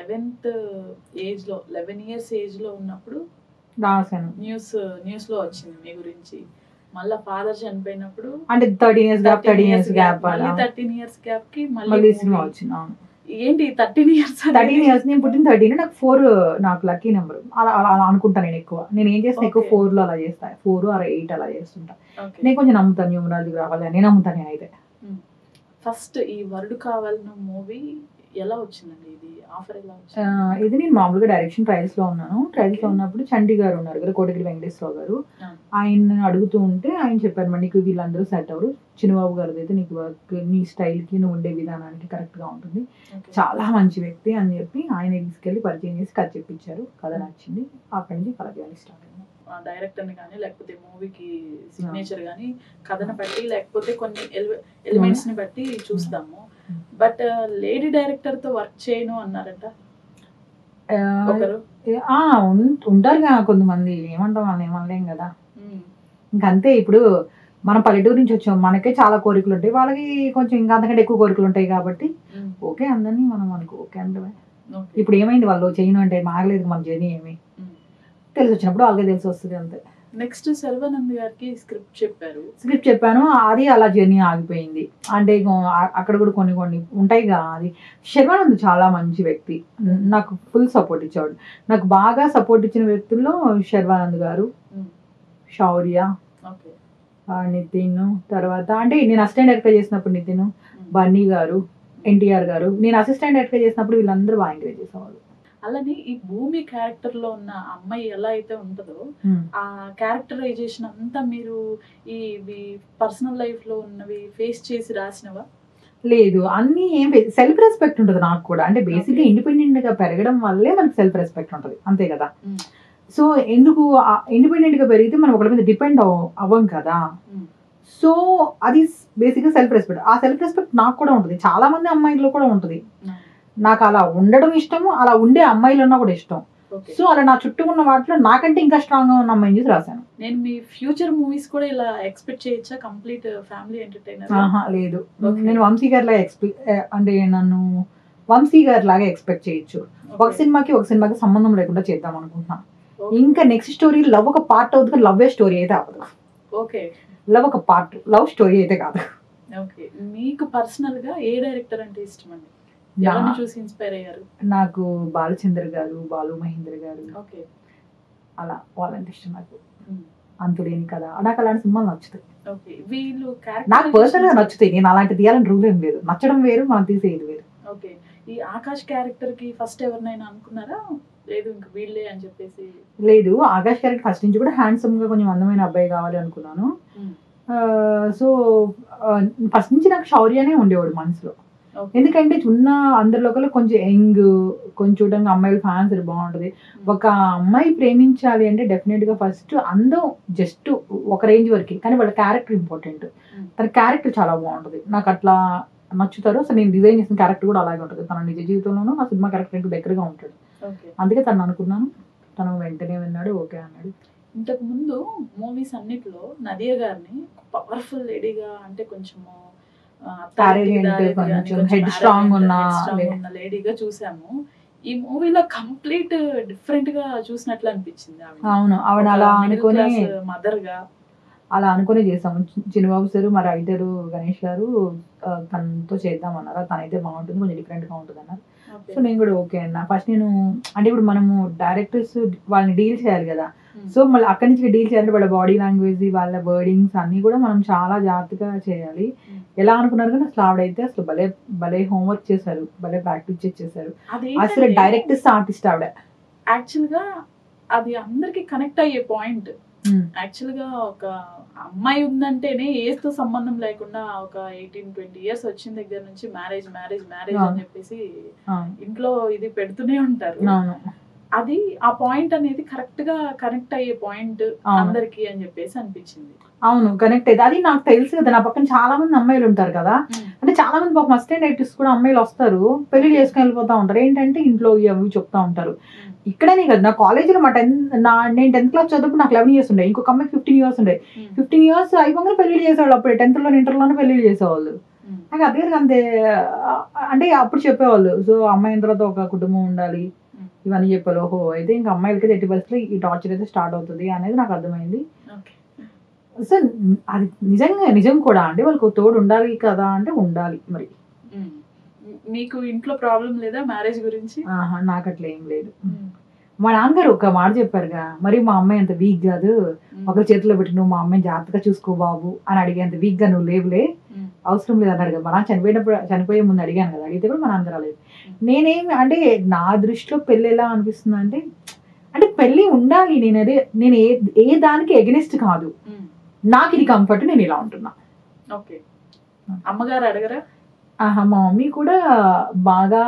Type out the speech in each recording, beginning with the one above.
11th age లో 11 years age లో ఉన్నప్పుడు రాశాను. న్యూస్ లో వచ్చింది మీ గురించి. మళ్ళీ ఫాదర్ చనిపోయినప్పుడు అంటే 13 years గ్యాప్ 13 years గ్యాప్ కి మళ్ళీ సినిమా వచ్చింది. ఏంటి 13 years నేను పుట్టిన 13, నాకు 4 నాకు లక్కీ నెంబర్. అలా అలా అనుకుంటా. నేను ఎక్కువ నేను ఏం చేస్తాను, ఎక్కువ 4 లో అలా చేస్తాను, 4 or 8 అలా చేస్తుంటా. నేను కొంచెం నమ్ముతాను న్యూమరాలజీ రావాలి, నేను నమ్ముతాను. నేనైతే ఫస్ట్ ఈ వరుడు కావాలన్న మూవీ ఎలా వచ్చిందండి? ఇది ఆఫర్ ఎలా వచ్చింది? ఇది నేను మామూలుగా డైరెక్షన్ ట్రయల్స్ లో ఉన్నాను. ట్రయల్స్ లో ఉన్నప్పుడు చండీ గారు ఉన్నారు కదా, కోటగిరి వెంకటేశ్వరరావు గారు, ఆయన అడుగుతూ ఉంటే ఆయన చెప్పారు, మరి నీకు వీళ్ళందరూ సెట్ అవ్వరు, చిన్నబాబు గారిది అయితే నీకు వర్క్ నీ స్టైల్ కి నువ్వు ఉండే విధానానికి కరెక్ట్ గా ఉంటుంది, చాలా మంచి వ్యక్తి అని చెప్పి ఆయన తీసుకెళ్లి పరిచయం చేసి కథ చెప్పించారు. కథ నచ్చింది. అక్కడి నుంచి కథ చేయాలి స్టార్ట్ అయింది. డైరెక్టర్ ని కానీ లేకపోతే మూవీకి సిగ్నేచర్ కానీ కథను బట్టి లేకపోతే కొన్ని ఎలిమెంట్స్ ని బట్టి చూస్తాము. బట్ లేడీ డైరెక్టర్ తో వర్క్ చేయను అన్నారట ఒకరు. ఉంటారు కొంతమంది, ఏమంటాం వాళ్ళని, ఏమనలేం కదా. ఇంకంతే. ఇప్పుడు మనం పల్లెటూరు నుంచి వచ్చాం, మనకే చాలా కోరికలు ఉంటాయి, వాళ్ళకి కొంచెం ఇంకా అంతకంటే ఎక్కువ కోరికలు ఉంటాయి కాబట్టి ఓకే అందరినీ మనం అనుకో ఓకే అంటే. ఇప్పుడు ఏమైంది, వాళ్ళు చేయను అంటే మాగలేదు మన జర్నీ, ఏమి తెలిసి వచ్చినప్పుడు వాళ్ళకే తెలిసి వస్తుంది అంతే. నెక్స్ట్ శర్వానంద్ గారికి స్క్రిప్ట్ చెప్పాను, అది అలా జర్నీ ఆగిపోయింది. అంటే అక్కడ కూడా కొన్ని ఉంటాయిగా. అది శర్వానంద్ చాలా మంచి వ్యక్తి, నాకు ఫుల్ సపోర్ట్ ఇచ్చాడు. నాకు బాగా సపోర్ట్ ఇచ్చిన వ్యక్తుల్లో శర్వానంద్ గారు, శౌర్య, నితిన్, తర్వాత అంటే నేను అసిస్టెంట్ డైరెక్టర్ చేసినప్పుడు నితిన్, బన్నీ గారు, ఎన్టీఆర్ గారు, నేను అసిస్టెంట్ డైరెక్టర్ చేసినప్పుడు వీళ్ళందరూ బాగా ఎంకరేజ్ చేసేవాళ్ళు. అలానే ఈ భూమి క్యారెక్టర్ లో ఉన్న అమ్మాయి ఎలా అయితే ఉంటుందో ఆ క్యారెక్టరైజేషన్ అంతా మీరు ఈ పర్సనల్ లైఫ్ లో ఉన్నవి ఫేస్ చేసి రాసినవా? లేదు, అన్ని ఏం సెల్ఫ్ రెస్పెక్ట్ ఉంటుంది నాకు కూడా. అంటే బేసిక్ గా ఇండిపెండెంట్ గా పెరగడం వల్లే మనకి సెల్ఫ్ రెస్పెక్ట్ ఉంటుంది, అంతే కదా. సో ఎందుకు ఇండిపెండెంట్ గా పెరిగితే మనం ఒకరి మీద డిపెండ్ అవ్వం కదా. సో అది బేసిక్ గా సెల్ఫ్ రెస్పెక్ట్. ఆ సెల్ఫ్ రెస్పెక్ట్ నాకు కూడా ఉంటుంది, చాలా మంది అమ్మాయిల్లో కూడా ఉంటుంది. నాకు అలా ఉండడం ఇష్టము, అలా ఉండే అమ్మాయిలన్నా కూడా ఇష్టం. సో అలా నా చుట్టూ ఉన్న వాటిలో నాకంటే ఇంకా స్ట్రాంగ్ గా ఉన్న అమ్మాయిని చూసి రాశాను. నేను మీ ఫ్యూచర్ మూవీస్ కూడా ఇలా ఎక్స్పెక్ట్ చేయొచ్చా? Complete family entertainer? లేదు, నేను వంశీ గారి లాగా అంటే నన్ను వంశీ గారి లాగా ఎక్స్పెక్ట్ చేయొచ్చు. ఒక సినిమాకి సంబంధం లేకుండా చేద్దాం అనుకుంటున్నా. ఇంకా నెక్స్ట్ స్టోరీ లవ్ ఒక పార్ట్ అవుతుంది, లవ్ స్టోరీ అయితే అవ్వదు. ఓకే, లవ్ ఒక పార్ట్, లవ్ స్టోరీ అయితే కాదు. ఓకే, మీకు పర్సనల్ గా ఏ డైరెక్టర్ అంటే ఇష్టం అండి? చూసి ఇన్స్పైర్ అయ్యారు? నాకు బాలచంద్ర గారు, బాలు మహేంద్ర గారు, అలా వాళ్ళంటే ఇష్టం నాకు. అంతులేని కదా, నాకు అలాంటి సినిమాలు నచ్చుతాయి. నాకు పర్సనల్ గా నచ్చుతాయి. నేను అలాంటి తీయాలని రూల్ ఏం లేదు, నచ్చడం వేరు, మనం తీసేది వేరు. ఓకే, ఈ ఆకాష్ క్యారెక్టర్ కి ఫస్ట్ ఎవరినైనా అనుకున్నారా? లేదు ఇంకా వీళ్ళే అని చెప్పేసి? లేదు, ఆకాష్ క్యారెక్టర్ ఫస్ట్ నుంచి కూడా హ్యాండ్సమ్ గా కొంచెం అందమైన అబ్బాయి కావాలి అనుకున్నాను. సో ఫస్ట్ నుంచి నాకు శౌర్యనే ఉండేవాడు మనసులో. ఎందుకంటే ఉన్న అందరిలో కొంచెం యంగ్, కొంచెం చూడడానికి అమ్మాయిల ఫ్యాన్స్ బాగుంటది. ఒక అమ్మాయి ప్రేమించాలి అంటే డెఫినెట్ గా ఫస్ట్ అందం జస్ట్ ఒక రేంజ్ వరకు, కానీ వాళ్ళ క్యారెక్టర్ ఇంపార్టెంట్. తన క్యారెక్టర్ చాలా బాగుంటది, నాకు అట్లా నచ్చుతారు. సో నేను డిజైన్ చేసిన క్యారెక్టర్ కూడా అలాగే ఉంటుంది. తన నిజ జీవితంలోనూ ఆ సినిమా క్యారెక్టర్ దగ్గరగా ఉంటాడు. అందుకే తను అనుకున్నాను, తను వెంటనే విన్నాడు, ఓకే అన్నాడు. ఇంతకు ముందు మూవీస్ అన్నిట్లో నదియా గారిని పవర్ఫుల్ లేడీగా, అంటే కొంచెం హెడ్ స్ట్రాంగ్ ఉన్న లేడీగా చూసాము. ఈ మూవీలో కంప్లీట్ డిఫరెంట్ గా చూసినట్లు అనిపించింది. అవును, ఆవిడ అలా అనుకుని మదర్ గా అలా అనుకునే చేసాము. చిన్నబాబు సార్, మా రైటరు గణేష్ గారు తనతో చేద్దామన్నారు. తనైతే బాగుంటుంది, కొంచెం డిఫరెంట్ గా ఉంటుంది అన్నారు. సో నేను కూడా ఓకే అన్నా. ఫస్ట్ నేను అంటే ఇప్పుడు మనము డైరెక్టర్స్ వాళ్ళని డీల్ చేయాలి కదా. సో మళ్ళీ అక్కడి నుంచి డీల్ చేయాలంటే వాళ్ళ బాడీ లాంగ్వేజ్, వాళ్ళ వర్డింగ్స్ అన్ని కూడా మనం చాలా జాగ్రత్తగా చేయాలి. ఎలా అనుకున్నారు కానీ అసలు ఆవిడైతే అసలు భలే హోంవర్క్ చేశారు, భలే ప్రాక్టీస్ చేశారు. అసలు డైరెక్టర్స్ ఆర్టిస్ట్ ఆవిడ. యాక్చువల్ గా అది అందరికి కనెక్ట్ అయ్యే పాయింట్. యాక్చువల్ గా ఒక అమ్మాయి ఉందంటేనే ఏజ్ తో సంబంధం లేకుండా ఒక 18-20 years వచ్చిన దగ్గర నుంచి మ్యారేజ్ అని చెప్పేసి ఇంట్లో ఇది పెడుతూనే ఉంటారు. అది ఆ పాయింట్ అనేది కరెక్ట్ గా కనెక్ట్ అయ్యే పాయింట్ అందరికి అని చెప్పేసి అనిపించింది. అవును, కనెక్ట్ అయితే అది నాకు తెలుసు కదా. నా పక్కన చాలా మంది అమ్మాయిలు ఉంటారు కదా, అంటే చాలా మంది పాపం అసిస్టెంట్ డైరెక్టర్స్ కూడా అమ్మాయిలు వస్తారు, పెళ్లి చేసుకుని వెళ్ళిపోతా ఉంటారు. ఏంటంటే ఇంట్లో అవి చెప్తా ఉంటారు. ఇక్కడనే కదా, నా కాలేజీలో నేను 10th class చదువుకు నాకు 11 years ఉండే, ఇంకొక అమ్మాయికి 15 years ఉండే. 15 years అయిపోగానే పెళ్లి చేసేవాళ్ళు. అప్పుడు 10th లోనే ఇంటర్ లోనే పెళ్లి చేసేవాళ్ళు. నాకు అదే అంతే. అంటే అప్పుడు చెప్పేవాళ్ళు, సో అమ్మాయిన తర్వాత ఒక కుటుంబం ఉండాలి ఇవన్నీ చెప్పారు. ఓహో అయితే ఇంకా అమ్మాయిలకి ఎట్టి పరిస్థితుల్లో ఈ టార్చర్ అయితే స్టార్ట్ అవుతుంది అనేది నాకు అర్థమైంది. సో అది నిజం కూడా అంటే వాళ్ళకి తోడు ఉండాలి కదా అంటే ఉండాలి. మరి మీకు ఇంట్లో ప్రాబ్లం లేదా మ్యారేజ్ గురించి? నాకు అట్లా ఏం లేదు. మా నాన్నగారు ఒక మాట చెప్పారుగా, మరి మా అమ్మాయి అంత వీక్ కాదు, ఒకరి చేతిలో పెట్టి నువ్వు మా అమ్మాయిని జాగ్రత్తగా చూసుకో బాబు అని అడిగేంత వీక్ గా నువ్వు లేవులే, అవసరం లేదు అన్నాడు కదా. మా నాన్న చనిపోయే ముందు అడిగాను కదా, అడిగితే కూడా మా నాన్న రాలేదు. నేనేమి అంటే నా దృష్టిలో పెళ్ళి ఎలా అనిపిస్తుంది అంటే పెళ్ళి ఉండాలి. నేను ఏ దానికి ఎగనెస్ట్ కాదు, నాకు ఇది కంఫర్ట్, నేను ఇలా ఉంటున్నా. ఓకే. అమ్మగారు అడగరా? మా మమ్మీ కూడా బాగా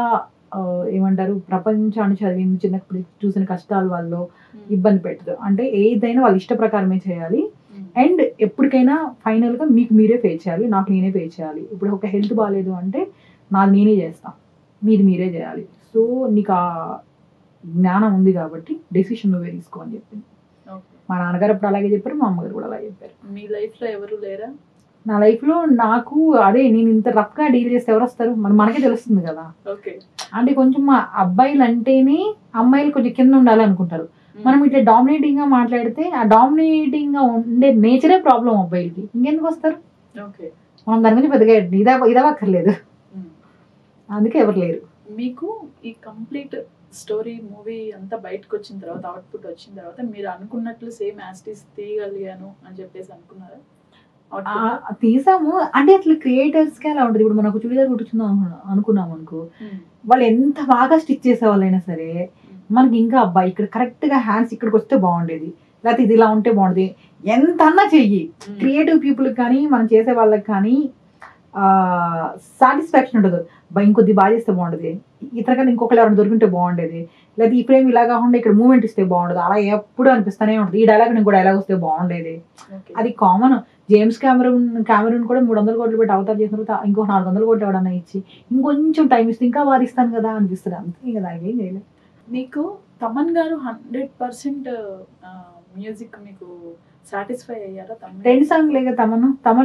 ఏమంటారు, ప్రపంచాన్ని చదివింది, చిన్నప్పుడు చూసిన కష్టాల వల్ల ఇబ్బంది పెట్టదు. అంటే ఏదైనా వాళ్ళ ఇష్ట ప్రకారమే చేయాలి. అండ్ ఎప్పటికైనా ఫైనల్ గా మీకు మీరే పే చేయాలి, నాకు నేనే పే చేయాలి. ఇప్పుడు ఒక హెల్త్ బాగాలేదు అంటే నాది నేనే చేస్తా, మీరే చేయాలి. సో నీకు ఆ జ్ఞానం ఉంది కాబట్టి డెసిషన్ నువ్వే తీసుకో అని చెప్పింది. మా నాన్నగారు అప్పుడు అలాగే చెప్పారు, మా అమ్మగారు కూడా అలాగే చెప్పారు. మీ లైఫ్ లో ఎవరు లేరా? నా లైఫ్ లో నాకు అదే, నేను ఇంత రఫ్ గా డీల్ చేస్తే ఎవరు వస్తారు, మనకే తెలుస్తుంది కదా. అంటే కొంచెం మా అబ్బాయిలు అంటేనే అమ్మాయిలు కొంచెం కింద ఉండాలి అనుకుంటారు. మనం ఇట్లా డామినేటింగ్ గా మాట్లాడితే ఆ డామినేటింగ్ గా ఉండే నేచరే ప్రాబ్లం అబ్బాయిలకి, ఇంకెందుకు వస్తారు. మనం దాని గురించి పెద్దగా ఇదవక్కర్లేదు, అందుకే ఎవరు లేరు. మీకు ఈ కంప్లీట్ స్టోరీ మూవీ అంతా బయటకు వచ్చిన తర్వాత, అవుట్పుట్ వచ్చిన తర్వాత మీరు అనుకున్నట్లు సేమ్ యాస్టీస్ తీయగలిగాను అని చెప్పేసి అనుకున్నారా? తీసాము అంటే అట్లా క్రియేటర్స్ కి అలా ఉంటుంది. ఇప్పుడు మనకు చుడిదార్ కుట్టించుకుందాం అనుకున్నాం అనుకో, వాళ్ళు ఎంత బాగా స్టిచ్ చేసే వాళ్ళైనా సరే మనకి ఇంకా అబ్బాయి ఇక్కడ కరెక్ట్ గా హ్యాండ్స్ ఇక్కడికి వస్తే బాగుండేది, లేకపోతే ఇది ఇలా ఉంటే బాగుండేది, ఎంత అన్నా చెయ్యి. క్రియేటివ్ పీపుల్ కానీ మనం చేసే వాళ్ళకి కానీ సాటిస్ఫాక్షన్ ఉండదు. ఇంకొద్ది బాగా చేస్తే బాగుండేది, ఇతరకన్నా ఇంకొకరు ఎవరైనా దొరికింటే బాగుండేది, లేదా ఈ ఫ్రేమ్ ఇలా కాకుండా ఇక్కడ మూమెంట్ ఇస్తే బాగుండదు, అలా ఎప్పుడు అనిపిస్తూనే ఉంటుంది. ఈ డైలాగ్ ఇంకో డైలాగ్ వస్తే బాగుండేది, అది కామన్. జేమ్స్ కెమెరూన్ కూడా 300 కోట్లు పెట్టి అవతార్ చేసిన తర్వాత ఇంకో 400 కోట్లు ఎవడన్నా ఇచ్చి ఇంకొంచెం టైం ఇస్తే ఇంకా వారిస్తాను కదా అనిపిస్తుంది, అంతే. ఇంకా దానికి ఏం చేయలేదు. మీకు తమన్ గారు 100% మ్యూజిక్ మీకు సాటిస్ఫై అయ్యారా? 2 సాంగ్ లేక తమన్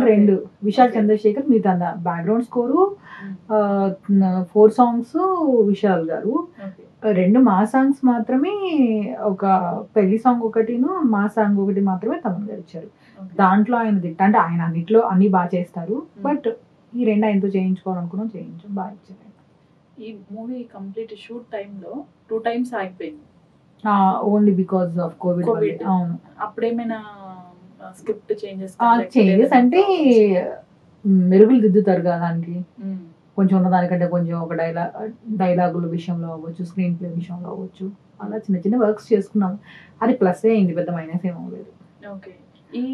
2, విశాల్ చంద్రశేఖర్ మిగతా బ్యాక్గ్రౌండ్ స్కోరు 4 సాంగ్స్ విశాల్ గారు, 2 మా సాంగ్స్ మాత్రమే, ఒక పెళ్లి సాంగ్ ఒకటిను మా సాంగ్ ఒకటి మాత్రమే తమన్ గారు ఇచ్చారు. దాంట్లో ఆయన అంటే ఆయన అన్నిట్లో అన్ని బాగా చేస్తారు, బట్ ఈ 2 ఆయనతో చేయించుకోవాలనుకున్నాం, బాగా ఇచ్చారు. ఈ మూవీ కంప్లీట్ షూట్ టైంలో 2 times ఆగిపోయింది, ఓన్లీ బికాస్ ఆఫ్ కోవిడ్. అవును. అప్పుడేమైనా స్క్రిప్ట్ చేంజెస్ అంటే మెరుగులు దిద్దుతారు కదా దానికి, కొంచెం ఉన్న దానికంటే కొంచెం ఒక డైలాగుల విషయంలో అవ్వచ్చు, స్క్రీన్ ప్లే విషయంలో అవ్వచ్చు, అలా చిన్న చిన్న వర్క్స్ చేసుకున్నాం. అది ప్లస్ అయింది, పెద్ద మైనస్ ఏం అవ్వలేదు. ఓకే. ఈ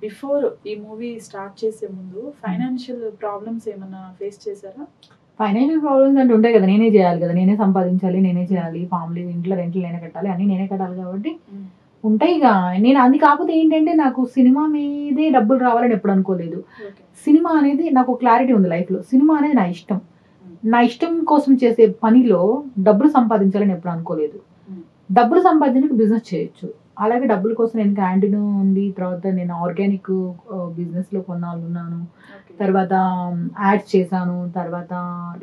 బిఫోర్ ఈ మూవీ స్టార్ట్ చేసే ముందు ఫైనాన్షియల్ ప్రాబ్లమ్స్ ఏమైనా ఫేస్ చేశారా? ఫైనాన్షియల్ ప్రాబ్లమ్స్ అంటే ఉంటాయి కదా, నేనే చేయాలి కదా, నేనే సంపాదించాలి, నేనే చేయాలి, ఫ్యామిలీ ఇంట్లో రెంట్లు నేనే కట్టాలి, అన్ని నేనే కట్టాలి కాబట్టి ఉంటాయి. ఇక నేను అది కాకపోతే ఏంటంటే నాకు సినిమా మీదే డబ్బులు రావాలని ఎప్పుడు అనుకోలేదు. సినిమా అనేది నాకు క్లారిటీ ఉంది లైఫ్లో, సినిమా అనేది నా ఇష్టం కోసం చేసే పనిలో డబ్బులు సంపాదించాలని ఎప్పుడు అనుకోలేదు. డబ్బులు సంపాదించడానికి బిజినెస్ చేయొచ్చు, అలాగే డబ్బుల కోసం నేను క్యాంటీన్ ఉంది, తర్వాత నేను ఆర్గానిక్ బిజినెస్లో కొన్నాళ్ళు ఉన్నాను, తర్వాత యాడ్స్ చేశాను, తర్వాత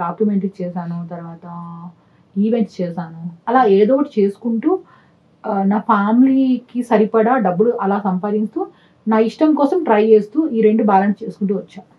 డాక్యుమెంటరీస్ చేశాను, తర్వాత ఈవెంట్స్ చేశాను. అలా ఏదో ఒకటి చేసుకుంటూ నా ఫ్యామిలీకి సరిపడా డబ్బులు అలా సంపాదిస్తూ నా ఇష్టం కోసం ట్రై చేస్తూ ఈ 2 బ్యాలెన్స్ చేసుకుంటూ వచ్చా.